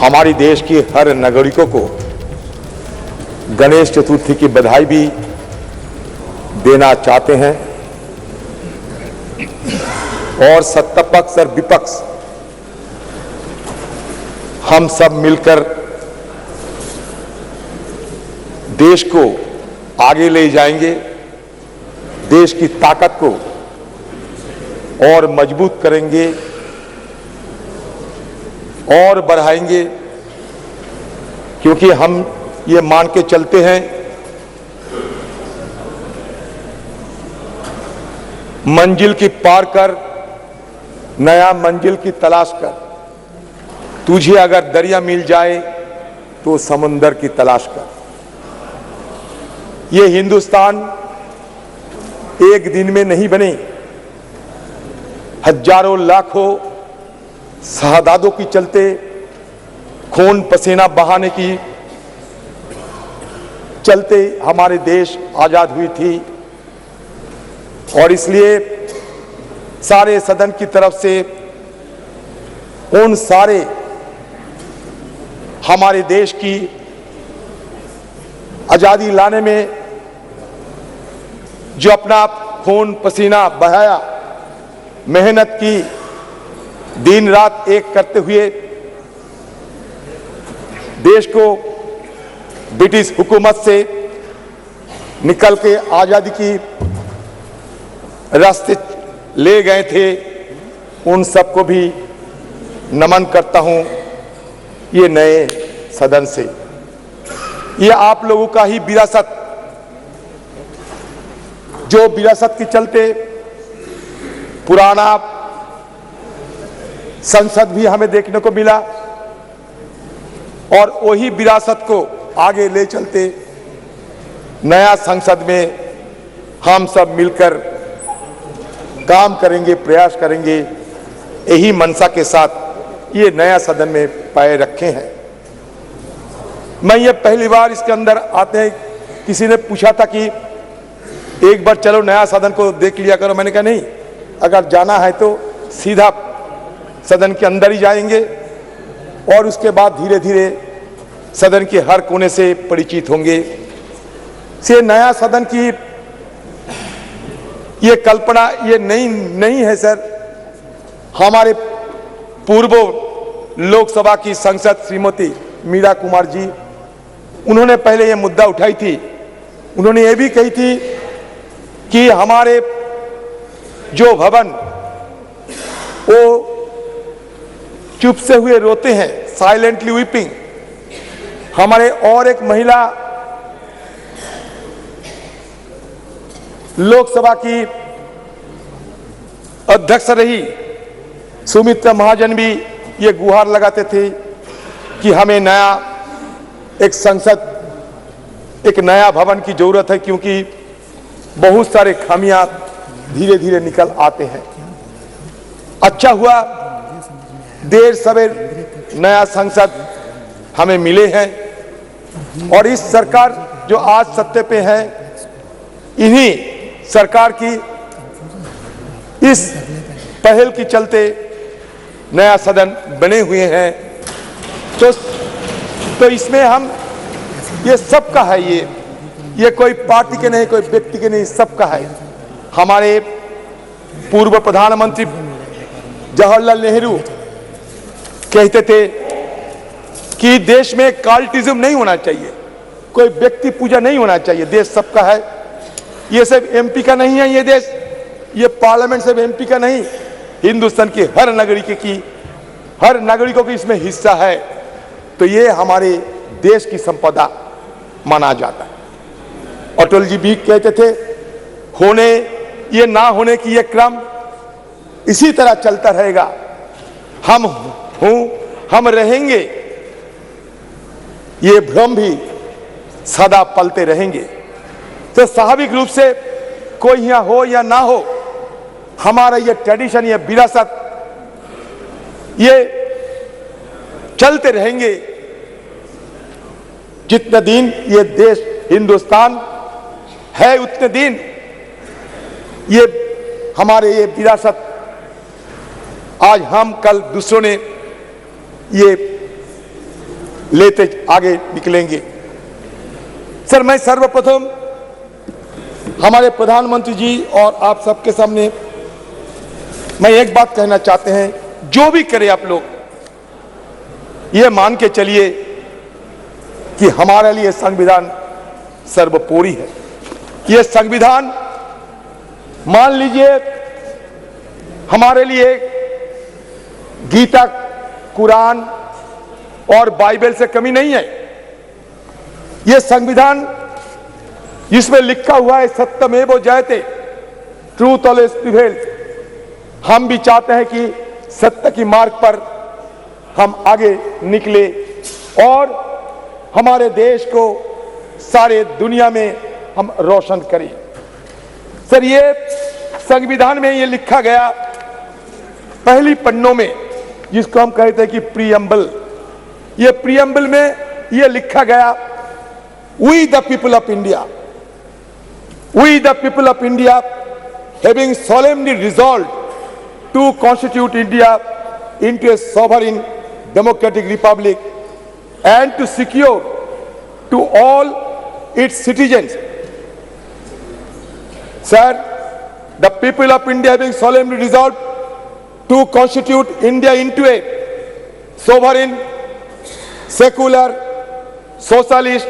हमारी देश की हर नागरिकों को गणेश चतुर्थी की बधाई भी देना चाहते हैं और सत्ता पक्ष और विपक्ष हम सब मिलकर देश को आगे ले जाएंगे, देश की ताकत को और मजबूत करेंगे और बढ़ाएंगे, क्योंकि हम ये मान के चलते हैं मंजिल की पार कर नया मंजिल की तलाश कर, तुझे अगर दरिया मिल जाए तो समुंदर की तलाश कर। ये हिंदुस्तान एक दिन में नहीं बने, हजारों लाखों शहादातों की चलते खून पसीना बहाने की चलते हमारे देश आजाद हुई थी। और इसलिए सारे सदन की तरफ से उन सारे हमारे देश की आजादी लाने में जो अपना खून पसीना बहाया, मेहनत की, दिन रात एक करते हुए देश को ब्रिटिश हुकूमत से निकल के आजादी की रास्ते ले गए थे, उन सबको भी नमन करता हूं। ये नए सदन से ये आप लोगों का ही विरासत, जो विरासत के चलते पुराना संसद भी हमें देखने को मिला और वही विरासत को आगे ले चलते नया संसद में हम सब मिलकर काम करेंगे, प्रयास करेंगे। यही मंशा के साथ ये नया सदन में पैर रखे हैं। मैं ये पहली बार इसके अंदर आते हैं, किसी ने पूछा था कि एक बार चलो नया सदन को देख लिया करो। मैंने कहा नहीं, अगर जाना है तो सीधा सदन के अंदर ही जाएंगे और उसके बाद धीरे धीरे सदन के हर कोने से परिचित होंगे। से नया सदन की ये कल्पना ये नहीं है सर। हमारे पूर्व लोकसभा की सांसद श्रीमती मीरा कुमार जी, उन्होंने पहले ये मुद्दा उठाई थी। उन्होंने ये भी कही थी कि हमारे जो भवन वो चुप से हुए रोते हैं, साइलेंटली वीपिंग। हमारे और एक महिला लोकसभा की अध्यक्ष रही, सुमित्रा महाजन, भी ये गुहार लगाते थे कि हमें नया एक संसद, एक नया भवन की जरूरत है, क्योंकि बहुत सारे खामियां धीरे धीरे निकल आते हैं। अच्छा हुआ देर सवेर नया संसद हमें मिले हैं और इस सरकार जो आज सत्ते पे है, इन्हीं सरकार की इस पहल की चलते नया सदन बने हुए हैं। तो इसमें हम ये सबका है, ये कोई पार्टी के नहीं, कोई व्यक्ति के नहीं, सबका है। हमारे पूर्व प्रधानमंत्री जवाहरलाल नेहरू कहते थे कि देश में काल्टिज्म नहीं होना चाहिए, कोई व्यक्ति पूजा नहीं होना चाहिए, देश सबका है। ये सिर्फ एमपी का नहीं है, ये देश, ये पार्लियामेंट सिर्फ एमपी का नहीं, हिंदुस्तान की हर नागरिकों की इसमें हिस्सा है। तो ये हमारे देश की संपदा माना जाता है। अटल जी भी कहते थे होने ये ना होने की ये क्रम इसी तरह चलता रहेगा, हम रहेंगे, ये भ्रम भी सदा पलते रहेंगे। तो स्वाभाविक रूप से कोई यहां हो या ना हो, हमारा ये ट्रेडिशन, ये विरासत, ये चलते रहेंगे जितने दिन ये देश हिंदुस्तान है, उतने दिन ये हमारे ये विरासत आज हम कल दूसरों ने ये लेते आगे निकलेंगे। सर, मैं सर्वप्रथम हमारे प्रधानमंत्री जी और आप सबके सामने मैं एक बात कहना चाहते हैं, जो भी करें आप लोग ये मान के चलिए कि हमारे लिए संविधान सर्वोपरि है। ये संविधान मान लीजिए हमारे लिए गीता, कुरान और बाइबल से कमी नहीं है। ये संविधान इसमें लिखा हुआ है सत्यमेव जयते, ट्रूथ ऑलवेज प्रिवेल्स। हम भी चाहते हैं कि सत्य की मार्ग पर हम आगे निकले और हमारे देश को सारे दुनिया में हम रोशन करें। सर, ये संविधान में ये लिखा गया पहली पन्नों में, जिसको हम कहते हैं कि प्रीएम्बल। ये प्रीएम्बल में ये लिखा गया, we the people of India, we the people of India having solemnly resolved to constitute India into a sovereign democratic republic and to secure to all its citizens. Sir, the people of India having solemnly resolved to constitute India into a sovereign, secular, socialist,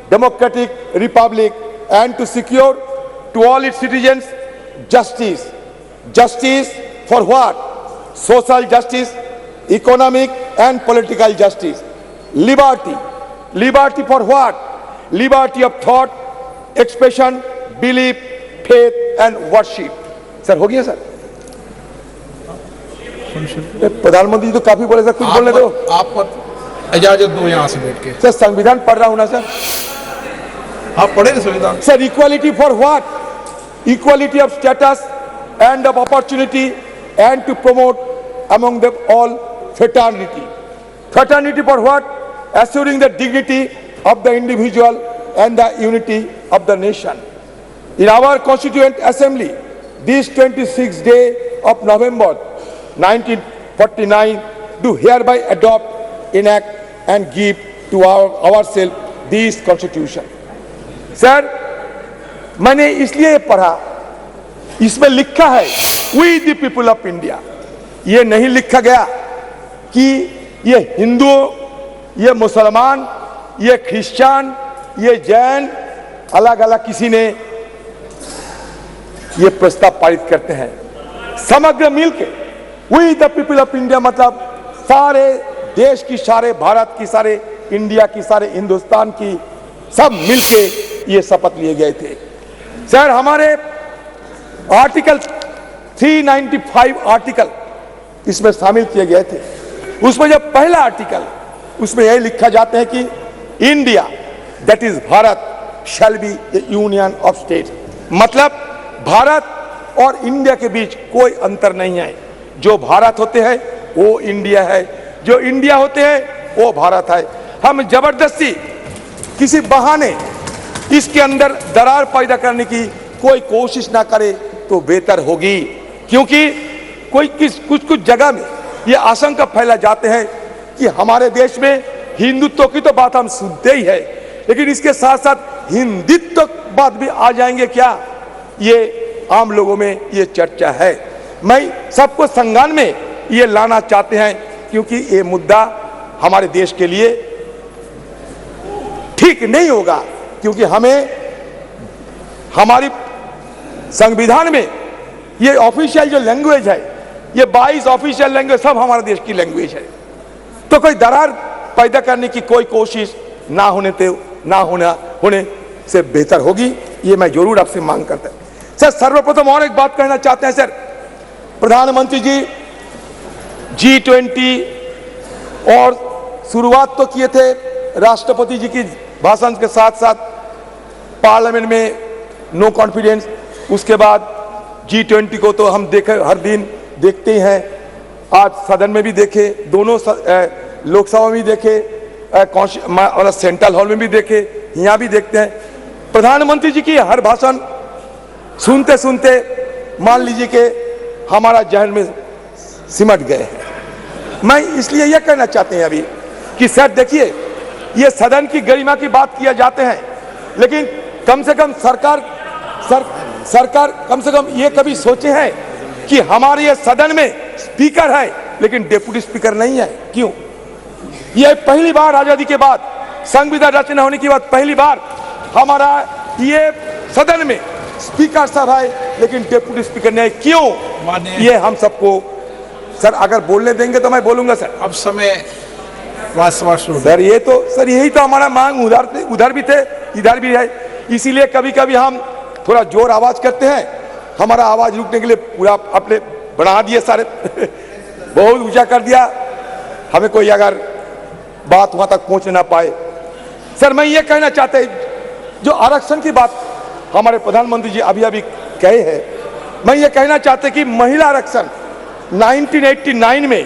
democratic republic and to secure to all its citizens justice. Justice for what? Social justice, economic and political justice. Liberty. Liberty for what? Liberty of thought, expression, belief, faith and worship. Sir, हो गया sir? प्रधानमंत्री तो काफी बोले sir, कुछ बोलने दो। आप इजाजत दो यहाँ से बैठ के। सर, संविधान पढ़ रहा हूं ना सर। आप पढ़े संविधान? Sir, equality for what? Equality of status and of opportunity and to promote among them all fraternity. Fraternity for what? Assuring the dignity of the individual and the unity of the nation. In our Constituent Assembly, this 26th day of November 1949, do hereby adopt, enact and give to ourselves this Constitution. Sir, मैंने इसलिए पढ़ा, इसमें लिखा है we the people of India. ये नहीं लिखा गया कि ये हिंदू, ये मुसलमान, ये क्रिश्चियन, ये जैन, अलग अलग किसी ने ये प्रस्ताव पारित करते हैं। समग्र मिलके we the people of India मतलब सारे देश की, सारे भारत की, सारे इंडिया की, सारे हिंदुस्तान की, सब मिलके ये शपथ लिए गए थे। सर, हमारे आर्टिकल 395 आर्टिकल इसमें शामिल किए गए थे। उसमें जब पहला आर्टिकल, उसमें यही लिखा जाता है कि India that is Bharat shall be A union of state. मतलब भारत और इंडिया के बीच कोई अंतर नहीं है। जो भारत होते हैं वो इंडिया है, जो इंडिया होते हैं वो भारत है। हम जबरदस्ती किसी बहाने इसके अंदर दरार पैदा करने की कोई कोशिश ना करे तो बेहतर होगी, क्योंकि कुछ जगह में ये आशंका फैला जाते हैं कि हमारे देश में हिंदुत्व की तो बात हम सुनते ही है, लेकिन इसके साथ साथ हिंदुत्व बात भी आ जाएंगे क्या, ये आम लोगों में ये चर्चा है। मैं सबको संज्ञान में ये लाना चाहते हैं, क्योंकि ये मुद्दा हमारे देश के लिए ठीक नहीं होगा, क्योंकि हमें हमारी संविधान में ये ऑफिशियल जो लैंग्वेज है, ये 22 ऑफिशियल लैंग्वेज सब हमारे देश की लैंग्वेज है। तो कोई दरार पैदा करने की कोई कोशिश ना होने से बेहतर होगी, ये मैं जरूर आपसे मांग करता हूं। सर, सर्वप्रथम और एक बात कहना चाहते हैं। सर, प्रधानमंत्री जी G20 और शुरुआत तो किए थे राष्ट्रपति जी की भाषण के साथ साथ पार्लियामेंट में नो कॉन्फिडेंस, उसके बाद G20 को तो हम देखे, हर दिन देखते ही हैं। आज सदन में भी देखे, दोनों लोकसभा में भी देखे, सेंट्रल हॉल में भी देखे, यहाँ भी देखते हैं। प्रधानमंत्री जी की हर भाषण सुनते सुनते मान लीजिए कि हमारा जहन में सिमट गए हैं। मैं इसलिए यह कहना चाहते हैं अभी कि सर देखिए, ये सदन की गरिमा की बात किया जाते हैं, लेकिन कम से कम सरकार कम से कम ये कभी सोचे हैं कि हमारे ये सदन में स्पीकर है लेकिन डेप्यूटी स्पीकर नहीं है? क्यों? ये पहली बार आजादी के बाद, संविधान रचना होने के बाद पहली बार हमारा ये सदन में स्पीकर साहब है लेकिन डेप्यूटी स्पीकर नहीं है। क्यों? ये हम सबको सर अगर बोलने देंगे तो मैं बोलूंगा सर। अब समय सर ये तो सर यही तो हमारा मांग उधर भी थे इधर भी है, इसीलिए कभी कभी हम थोड़ा जोर आवाज करते हैं, हमारा आवाज रुकने के लिए पूरा अपने बढ़ा दिए सारे बहुत ऊंचा कर दिया, हमें कोई अगर बात वहां तक पहुंच ना पाए। सर मैं ये कहना चाहते जो आरक्षण की बात हमारे प्रधानमंत्री जी अभी अभी कहे हैं, मैं ये कहना चाहते कि महिला आरक्षण 1989 में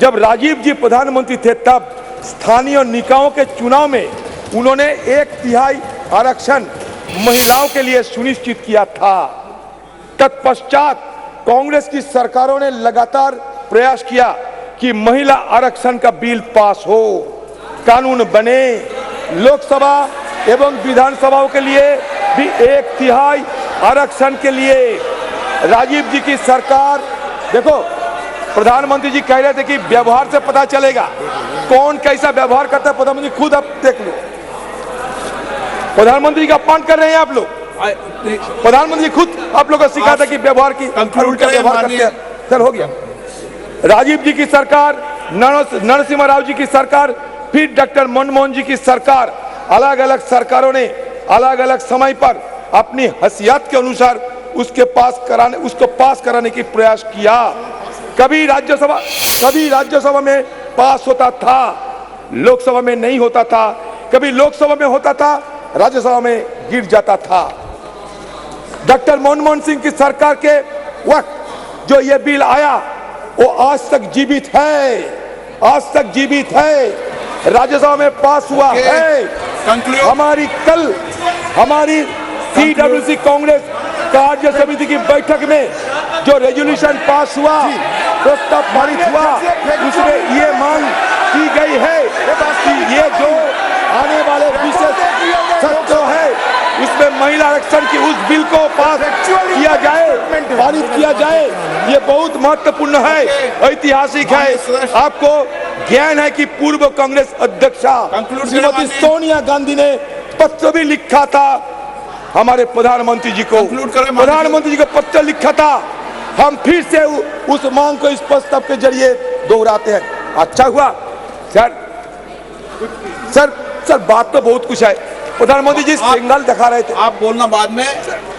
जब राजीव जी प्रधानमंत्री थे तब स्थानीय निकायों के चुनाव में उन्होंने 1/3 आरक्षण महिलाओं के लिए सुनिश्चित किया था। तत्पश्चात कांग्रेस की सरकारों ने लगातार प्रयास किया कि महिला आरक्षण का बिल पास हो, कानून बने, लोकसभा एवं विधानसभाओं के लिए भी 1/3 आरक्षण के लिए राजीव जी की सरकार, देखो प्रधानमंत्री जी कह रहे थे कि व्यवहार से पता चलेगा कौन कैसा व्यवहार करता है। प्रधानमंत्री खुद आप देख लो, प्रधानमंत्री का अपमान कर रहे हैं आप लोग। प्रधानमंत्री खुद आप लोगों को सिखाता कि व्यवहार की उल्टा व्यवहार करते हैं। सर हो गया, राजीव जी की सरकार, नरसिम्हा राव जी की सरकार, फिर डॉक्टर मनमोहन जी की सरकार, अलग अलग सरकारों ने अलग अलग समय पर अपनी हैसियत के अनुसार उसको पास कराने की प्रयास किया। कभी राज्यसभा में पास होता था, लोकसभा में नहीं होता था, कभी लोकसभा में होता था, राज्यसभा में गिर जाता था। डॉक्टर मनमोहन सिंह की सरकार के वक्त जो ये बिल आया वो आज तक जीवित है, राज्यसभा में पास हुआ है। हमारी CWC कांग्रेस कार्य समिति की बैठक में जो रेजोल्यूशन पास हुआ, प्रस्ताव पारित हुआ, उसमें ये मांग की गई है कि ये जो आने वाले विशेष सत्र है उसमें महिला आरक्षण की उस बिल को पास किया जाए, पारित किया जाए। ये बहुत महत्वपूर्ण है, ऐतिहासिक है। आपको ज्ञान है कि पूर्व कांग्रेस अध्यक्षा श्रीमती सोनिया गांधी ने पत्र भी लिखा था हमारे प्रधानमंत्री जी को, प्रधानमंत्री जी को पत्र लिखा था। हम फिर से उस मांग को इस प्रस्ताव के जरिए दोहराते हैं। अच्छा हुआ सर बात तो बहुत कुछ है। प्रधानमंत्री जी सिंगल दिखा रहे थे, आप बोलना बाद में,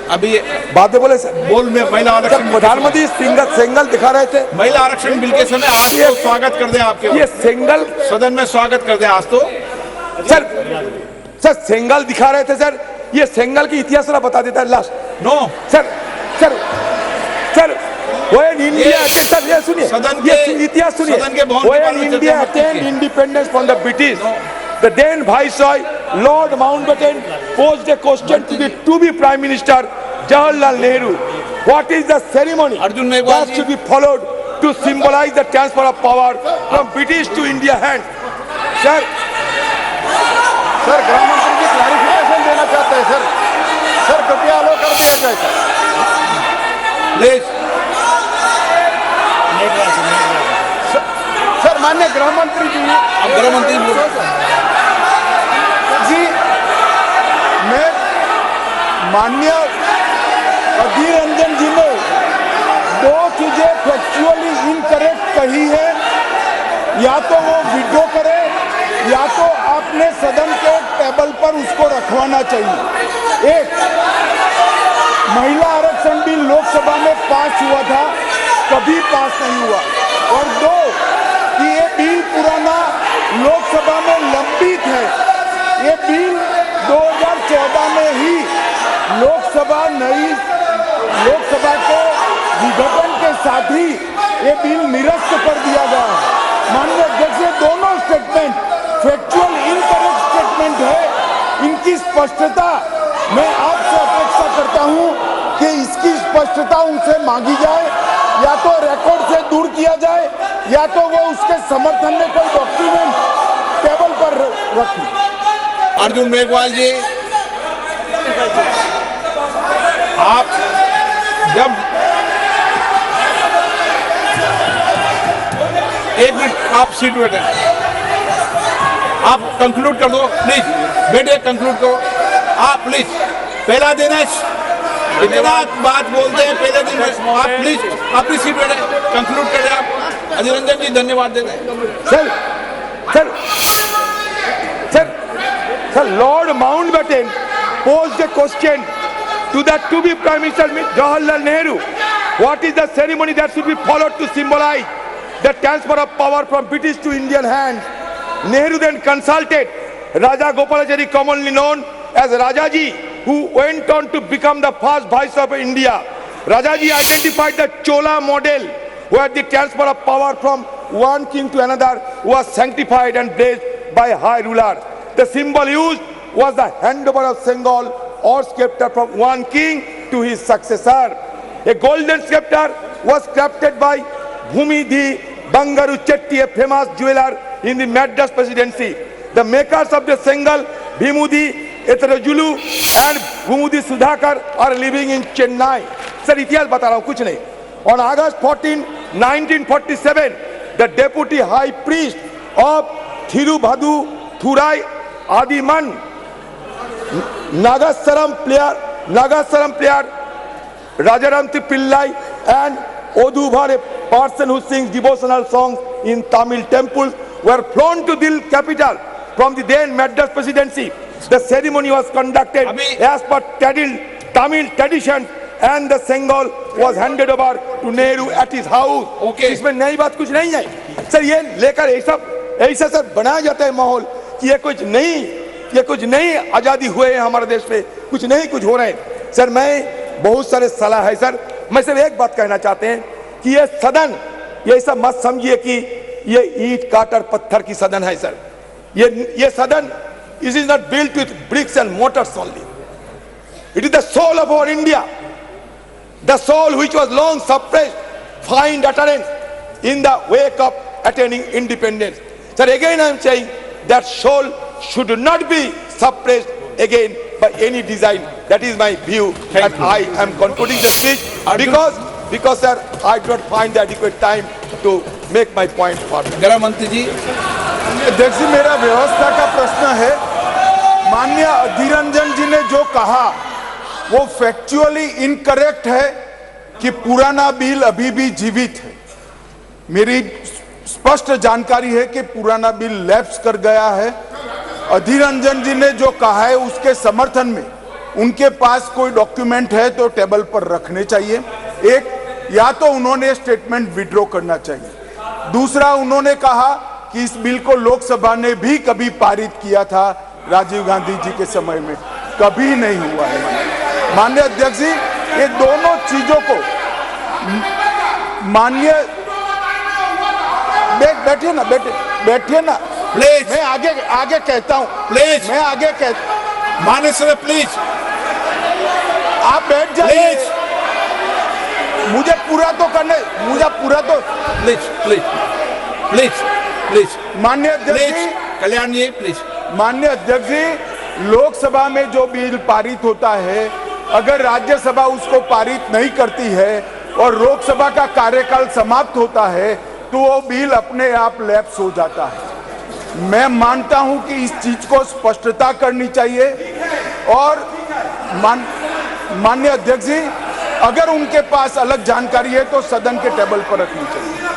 अभी बाद में बोले सर। बोल में महिला आरक्षण, प्रधानमंत्री सिंगल दिखा रहे थे महिला आरक्षण बिल के समय। आज तो स्वागत कर दे आपके, ये सिंगल सदन में स्वागत कर दे आज तो। सर सिंगल दिखा रहे थे सर, ये सिंगल की इतिहास थोड़ा बता देता है last. No sir when India sir ये सुनिए, ये इतिहास सुनिए। when India attained independence from the British, the then Viceroy Lord Mountbatten posed a question to be Prime Minister Jawaharlal Nehru. What is the ceremony that should be followed to symbolize the transfer of power from British to India hand? Sir गृह मंत्री जी clarification देना चाहते हैं sir कृपया अलो कर दिया जाए please. Sir माननीय गृह मंत्री जी, मैं माननीय अधीर रंजन जी ने 2 चीजें फैक्चुअली इनकरेक्ट कही है, या तो वो विड्रॉ करे या तो आपने सदन के टेबल पर उसको रखवाना चाहिए। एक, महिला आरक्षण बिल लोकसभा में पास हुआ था, कभी पास नहीं हुआ। और 2, कि ये बिल पुराना लोकसभा में लंबित है। ये बिल 2014 में ही लोकसभा के विघटन के साथ ही ये बिल निरस्त कर दिया गया है। माननीय अध्यक्ष, दोनों स्टेटमेंट फैक्चुअल इनकरेक्ट स्टेटमेंट है, इनकी स्पष्टता मैं आपसे अपेक्षा करता हूं कि इसकी स्पष्टता उनसे मांगी जाए, या तो रिकॉर्ड से दूर किया जाए या तो वो उसके समर्थन में कोई डॉक्यूमेंट टेबल पर रखें। अर्जुन मेघवाल जी, आप जब एक मिनट आप सीट बैठे, आप कंक्लूड कर दो प्लीज, बैठे कंक्लूड करो आप प्लीज। पहला दिन है, इतना बात बोलते हैं पहले दिन में, आप प्लीज अपनी सीट बैठे कंक्लूड करें आप। अधीर रंजन जी धन्यवाद देते हैं। Sir, Lord Mountbatten posed a question to the to-be Prime Minister Jawaharlal Nehru. What is the ceremony that should be followed to symbolize the transfer of power from British to Indian hands? Nehru then consulted Raja Gopalachari, commonly known as Rajaji, who went on to become the first Viceroy of India. Rajaji identified the Chola model, where the transfer of power from one king to another was sanctified and blessed by a high ruler. The symbol used was the handover of Sengal or scepter from one king to his successor. A golden scepter was crafted by Bhumidhi Bangaru Chetty, a famous jeweler in the Madras presidency. The makers of the Sengal, Bhimudi Etarajulu and Bhumudi Sudhakar, are living in Chennai. Sir, इतिहास बता रहा हूँ, कुछ नहीं. On August 14, 1947, the deputy high priest of Thirubhadu Thurai Adiman, Nagasaram player Rajaramthi Pillai and Odhuvar, a person who sings devotional songs in Tamil temples, were flown to Delhi capital from the then Madras presidency. The ceremony was conducted as per Tamil tradition, and the Sengal was handed over to Nehru at his house. Okay. इसमें नई बात कुछ नहीं है sir, ये लेकर ऐसा sir बनाया जाता है माहौल कि ये कुछ नहीं आजादी हुए हैं हमारे देश में, कुछ हो रहे हैं। सर, मैं बहुत सारे सलाह है सर, मैं सिर्फ एक बात कहना चाहते हैं कि ये सदन, ये ऐसा मत समझिए कि ये ईंट काटर पत्थर की सदन है सर। ये सदन, it is not built with bricks and mortars only. It is the soul of our India. The soul which was long suppressed find utterance in the wake of attaining independence. Sir, again I am saying that soul should not be suppressed again by any design. That is my view, and I am concluding the speech because sir, I do not find the adequate time to make my point further. गृह मंत्री जी, अध्यक्ष जी, मेरा व्यवस्था का प्रश्न है। माननीय अधीर रंजन जी ने जो कहा वो फैक्चुअली इनकरेक्ट है कि पुराना बिल अभी भी जीवित है। मेरी स्पष्ट जानकारी है कि पुराना बिल लैप्स कर गया है। अधीर रंजन जी ने जो कहा है उसके समर्थन में उनके पास कोई डॉक्यूमेंट है तो टेबल पर रखने चाहिए। एक, या तो उन्होंने स्टेटमेंट विड्रॉ करना चाहिए। दूसरा, उन्होंने कहा कि इस बिल को लोकसभा ने भी कभी पारित किया था राजीव गांधी जी के समय में, कभी नहीं हुआ है। माननीय अध्यक्ष जी, ये दोनों चीजों को माननीय बैठिए ना प्लीज, मैं आगे कहता हूँ प्लीज, मैं आगे माननीय सर प्लीज, आप बैठ जाइए। मुझे पूरा तो प्लीज माननीय अध्यक्ष जी, कल्याण जी प्लीज। माननीय अध्यक्ष जी, लोकसभा में जो बिल पारित होता है, अगर राज्यसभा उसको पारित नहीं करती है और लोकसभा का कार्यकाल समाप्त होता है तो वो बिल अपने आप लैप्स हो जाता है। मैं मानता हूं कि इस चीज को स्पष्टता करनी चाहिए और माननीय अध्यक्ष जी, अगर उनके पास अलग जानकारी है तो सदन के टेबल पर रखनी चाहिए।